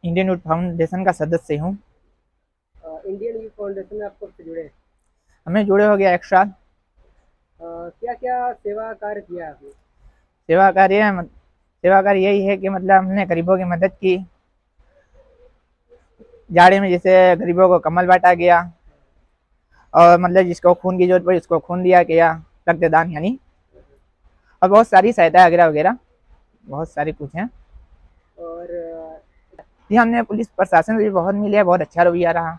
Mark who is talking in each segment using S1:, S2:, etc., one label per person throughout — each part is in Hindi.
S1: इंडियन यूथ फाउंडेशन का सदस्य हूँ।
S2: इंडियन यूथ फाउंडेशन में आप कब से जुड़े हैं?
S1: हमें जुड़े हो गया 1 साल।
S2: क्या क्या सेवा कार्य किया आपने?
S1: सेवा कार्य सेवा कार्य यही है कि मतलब हमने गरीबों की मदद की। जाड़े में जैसे गरीबों को कंबल बांटा गया, और मतलब जिसको खून की जरूरत पड़ी उसको खून दिया गया, रक्तदान यानी। और बहुत सारी सहायता वगैरह वगैरह, बहुत सारी कुछ है।
S2: और
S1: जी, हमने पुलिस प्रशासन से भी बहुत मिले, बहुत अच्छा रवैया रहा।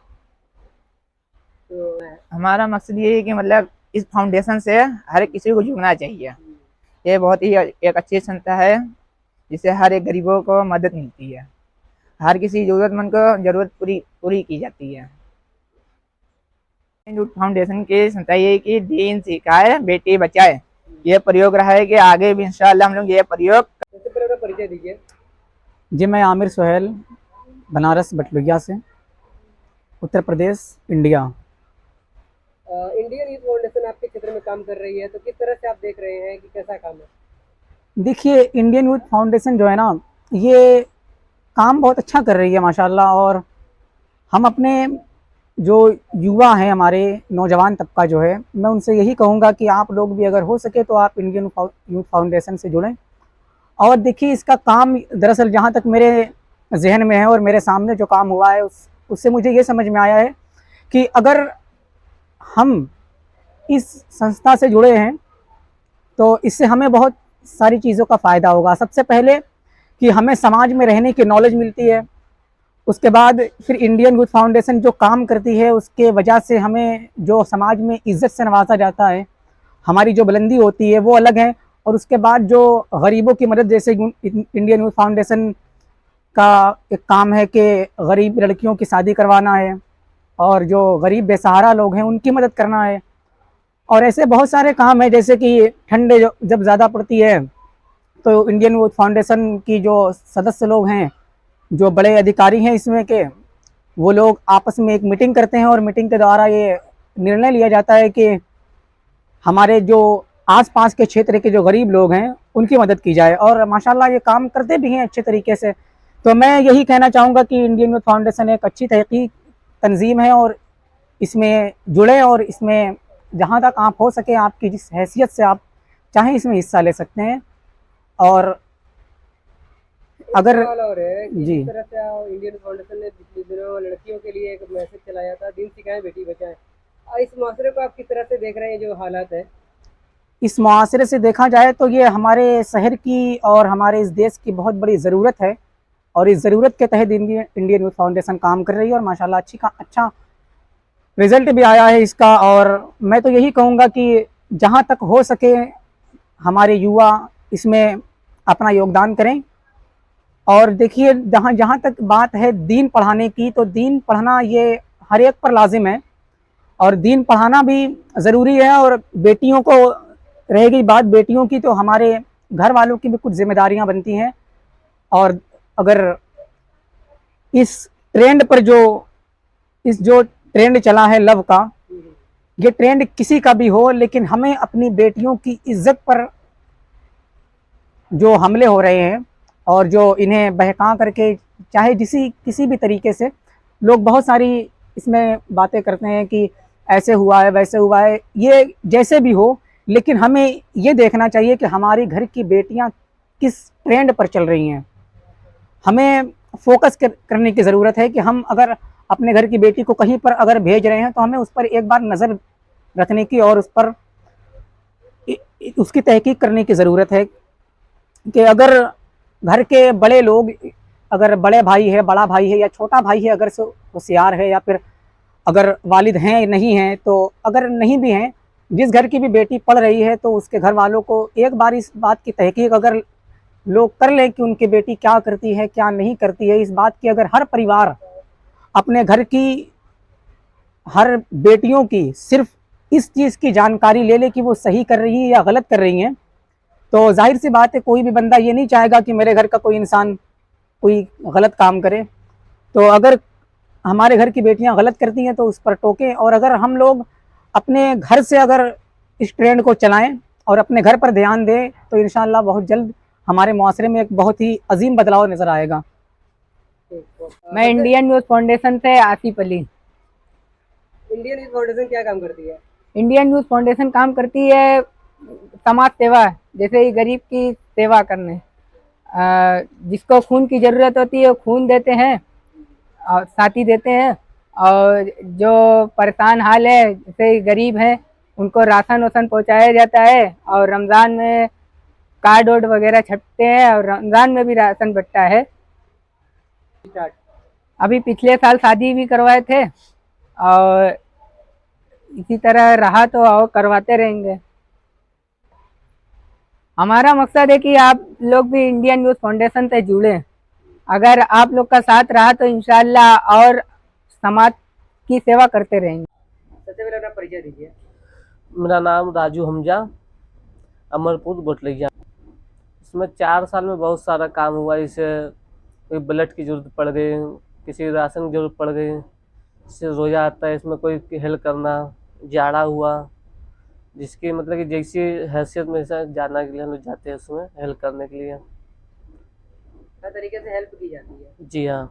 S2: तो
S1: हमारा मकसद ये है कि मतलब इस फाउंडेशन से हर किसी को जुड़ना चाहिए। ये बहुत ही एक अच्छी संस्था है जिससे हर एक गरीबों को मदद मिलती है। हर किसी जरूरतमंद को जरूरत पूरी पूरी की जाती है। यूथ फाउंडेशन की संस्था ये है कि दीन सिखाए बेटी बचाए। ये प्रयोग रहा है कि आगे भी इंशाल्लाह हम लोग ये प्रयोग।
S2: सबसे पहले अपना परिचय दीजिए।
S3: जी, मैं आमिर सुहेल, बनारस बटलुइया से, Uttar Pradesh, India.
S2: Indian youth foundation आपके क्षेत्र में काम कर रही है, तो किस तरह से आप देख रहे हैं कि कैसा काम है?
S3: देखिए, इंडियन यूथ फाउंडेशन जो है ना, ये काम बहुत अच्छा कर रही है माशाल्लाह। और हम अपने जो युवा हैं, हमारे नौजवान तबका जो है, मैं उनसे यही कहूँगा कि आप लोग भी अगर हो सके तो आप इंडियन यूथ फाउंडेशन से जुड़ें। और देखिए, इसका काम दरअसल जहाँ तक मेरे जहन में है और मेरे सामने जो काम हुआ है उससे मुझे ये समझ में आया है कि अगर हम इस संस्था से जुड़े हैं तो इससे हमें बहुत सारी चीज़ों का फ़ायदा होगा। सबसे पहले कि हमें समाज में रहने की नॉलेज मिलती है। उसके बाद फिर इंडियन यूथ फाउंडेशन जो काम करती है उसके वजह से हमें जो समाज में इज़्ज़त से नवाजा जाता है, हमारी जो बुलंदी होती है वो अलग है। और उसके बाद जो गरीबों की मदद, जैसे इंडियन यूथ फाउंडेशन का एक काम है कि गरीब लड़कियों की शादी करवाना है और जो गरीब बेसहारा लोग हैं उनकी मदद करना है। और ऐसे बहुत सारे काम हैं, जैसे कि ठंड जब ज़्यादा पड़ती है तो इंडियन यूथ फाउंडेशन की जो सदस्य लोग हैं, जो बड़े अधिकारी हैं इसमें के, वो लोग आपस में एक मीटिंग करते हैं और मीटिंग के द्वारा ये निर्णय लिया जाता है कि हमारे जो आसपास के क्षेत्र के जो गरीब लोग हैं उनकी मदद की जाए। और माशाल्लाह ये काम करते भी हैं अच्छे तरीके से। तो मैं यही कहना चाहूँगा कि इंडियन यूथ फाउंडेशन एक अच्छी तहकीक तंजीम है और इसमें जुड़े, और इसमें जहाँ तक आप हो सके आपकी जिस हैसियत से आप चाहें इसमें हिस्सा ले सकते हैं। और
S2: एक
S3: अगर
S2: सवाल और है कि
S3: जी
S2: जिस तरह से इंडियन फाउंडेशन ने पिछले दिनों लड़कियों के लिए एक मैसेज चलाया था, दिन सिखाएं बेटी बचाएं। इस माशरे को आप किस तरह से देख रहे हैं, जो हालात है?
S3: इस मुआशरे से देखा जाए तो ये हमारे शहर की और हमारे इस देश की बहुत बड़ी ज़रूरत है। और इस ज़रूरत के तहत इंडियन यूथ फाउंडेशन काम कर रही है और माशाल्लाह अच्छा रिजल्ट भी आया है इसका। और मैं तो यही कहूँगा कि जहाँ तक हो सके हमारे युवा इसमें अपना योगदान करें। और देखिए, जहाँ जहाँ तक बात है दीन पढ़ाने की, तो दीन पढ़ना ये हर एक पर लाजिम है और दीन पढ़ाना भी ज़रूरी है। और बेटियों को, रह गई बात बेटियों की, तो हमारे घर वालों की भी कुछ जिम्मेदारियां बनती हैं। और अगर इस ट्रेंड पर जो ट्रेंड चला है लव का, ये ट्रेंड किसी का भी हो, लेकिन हमें अपनी बेटियों की इज्जत पर जो हमले हो रहे हैं और जो इन्हें बहका करके, चाहे किसी भी तरीके से, लोग बहुत सारी इसमें बातें करते हैं कि ऐसे हुआ है वैसे हुआ है, ये जैसे भी हो, लेकिन हमें ये देखना चाहिए कि हमारे घर की बेटियां किस ट्रेंड पर चल रही हैं। हमें फोकस करने की ज़रूरत है कि हम अगर अपने घर की बेटी को कहीं पर अगर भेज रहे हैं तो हमें उस पर एक बार नज़र रखने की और उस पर उसकी तहकीक करने की ज़रूरत है कि अगर घर के बड़े लोग, अगर बड़े भाई है, बड़ा भाई है या छोटा भाई है, अगर से होशियार है, या फिर अगर वालिद हैं नहीं हैं, तो अगर नहीं भी हैं, जिस घर की भी बेटी पढ़ रही है तो उसके घर वालों को एक बार इस बात की तहकीक अगर लोग कर लें कि उनकी बेटी क्या करती है क्या नहीं करती है, इस बात की अगर हर परिवार अपने घर की हर बेटियों की सिर्फ इस चीज़ की जानकारी ले ले कि वो सही कर रही है या गलत कर रही हैं, तो जाहिर सी बात है कोई भी बंदा ये नहीं चाहेगा कि मेरे घर का कोई इंसान कोई गलत काम करे। तो अगर हमारे घर की बेटियां गलत करती हैं तो उस पर टोकें। और अगर हम लोग अपने घर से अगर इस ट्रेंड को चलाएं और अपने घर पर ध्यान दें तो इंशाअल्लाह बहुत जल्द हमारे मुआशरे में एक बहुत ही अजीम बदलाव नज़र आएगा। मैं इंडियन यूथ फाउंडेशन से Asif Ali.
S2: Indian youth foundation क्या काम करती है?
S3: इंडियन यूथ फाउंडेशन काम करती है समाज सेवा, जैसे ही गरीब की सेवा करने, जिसको खून की ज़रूरत होती है वो खून देते हैं और साथी देते हैं, और जो परेशान हाल है जैसे गरीब हैं उनको राशन वासन पहुंचाया जाता है, और रमज़ान में कार्ड वोड वगैरह छपते हैं और रमज़ान में भी राशन बंटता है।
S2: स्टार्ट।
S3: अभी पिछले साल शादी भी करवाए थे और इसी तरह रहा तो और करवाते रहेंगे। हमारा मकसद है कि आप लोग भी इंडियन यूथ फाउंडेशन से जुड़ें। अगर आप लोग का साथ रहा तो इंशाल्लाह और समाज की सेवा करते रहेंगे।
S2: सबसे पहले अपना परिचय दीजिए।
S4: मेरा नाम राजू हमजा, अमरपुर बोटलैया। इसमें 4 साल में बहुत सारा काम हुआ। जैसे कोई ब्लड की ज़रूरत पड़ गई, किसी राशन की ज़रूरत पड़ गई, जैसे रोज़ा आता है इसमें कोई हेल्प करना, जाड़ा हुआ, जिसकी मतलब कि जैसी हैसियत में से जाना के लिए हम लोग जाते हैं उसमें हेल्प करने के लिए।
S2: हर तरीके से हेल्प की जाती है।
S4: जी हाँ।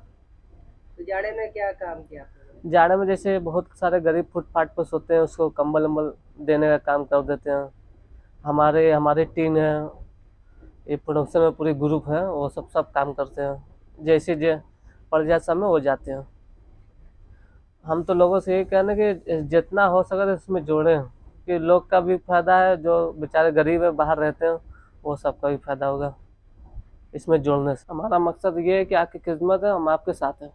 S2: तो जाड़े में क्या काम किया आपने?
S4: जाड़े में जैसे बहुत सारे गरीब फुटपाथ पर सोते हैं उसको कंबल वम्बल देने का काम कर देते हैं। हमारे टीम है, ये प्रोडक्शन में पूरी ग्रुप है, वो सब काम करते हैं। जैसे जो पड़ जाए समय वो जाते हैं। हम तो लोगों से यही कहना कि जितना हो सके तो इसमें जोड़ें, कि लोग का भी फायदा है, जो बेचारे गरीब है बाहर रहते हैं वो सबका भी फायदा होगा इसमें जोड़ने से। हमारा मकसद ये है कि आपकी खिदमत है, हम आपके साथ हैं।